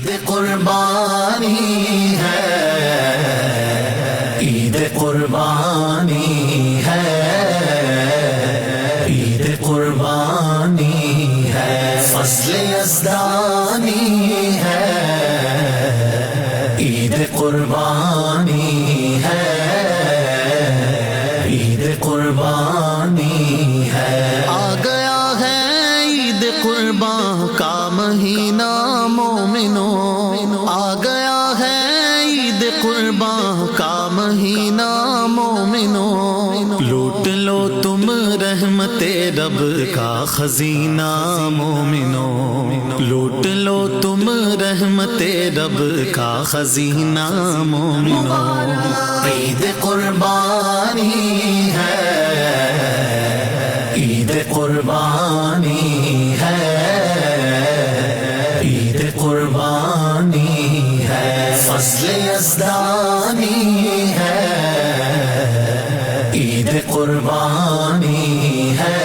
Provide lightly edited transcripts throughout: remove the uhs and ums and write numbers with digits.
عید قربانی ہے، عید قربانی ہے، عید قربانی ہے، فضل یزدانی ہے، عید قربانی ہے، عید قربانی ہے۔ آ گیا ہے عید قربان کا مہینہ مومنوں، آ گیا ہے عید قربان کا مہینہ مومنوں، لوٹ لو تم رحمت رب کا خزینہ مومنوں، لوٹ لو تم رحمت رب کا خزینہ مومنوں۔ عید قربانی ہے، عید قربانی ہے، عید قربانی ہے، فضل یزدانی ہے، عید قربانی ہے،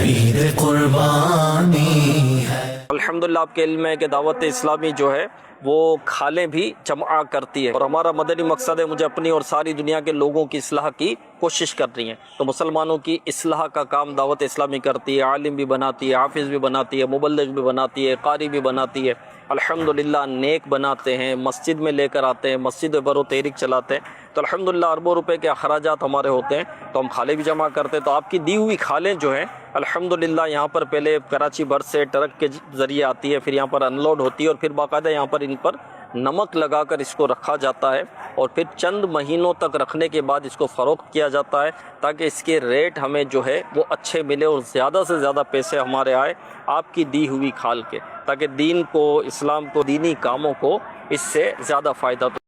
عید قربانی ہے۔ الحمدللہ آپ کے علم ہے کہ دعوت اسلامی جو ہے وہ کھالیں بھی جمع کرتی ہے، اور ہمارا مدنی مقصد ہے مجھے اپنی اور ساری دنیا کے لوگوں کی اصلاح کی کوشش کر رہی ہیں، تو مسلمانوں کی اصلاح کا کام دعوت اسلامی کرتی ہے، عالم بھی بناتی ہے، حافظ بھی بناتی ہے، مبلغ بھی بناتی ہے، قاری بھی بناتی ہے، الحمدللہ نیک بناتے ہیں، مسجد میں لے کر آتے ہیں، مسجد بر و تحریک چلاتے ہیں، تو الحمدللہ اربوں روپے کے اخراجات ہمارے ہوتے ہیں، تو ہم کھالیں بھی جمع کرتے ہیں۔ تو آپ کی دی ہوئی کھالیں جو ہیں الحمدللہ یہاں پر پہلے کراچی بھر سے ٹرک کے ذریعے آتی ہے، پھر یہاں پر ان لوڈ ہوتی ہے، اور پھر باقاعدہ یہاں پر ان پر نمک لگا کر اس کو رکھا جاتا ہے، اور پھر چند مہینوں تک رکھنے کے بعد اس کو فروخت کیا جاتا ہے تاکہ اس کے ریٹ ہمیں جو ہے وہ اچھے ملے اور زیادہ سے زیادہ پیسے ہمارے آئے آپ کی دی ہوئی کھال کے، تاکہ دین کو، اسلام کو، دینی کاموں کو اس سے زیادہ فائدہ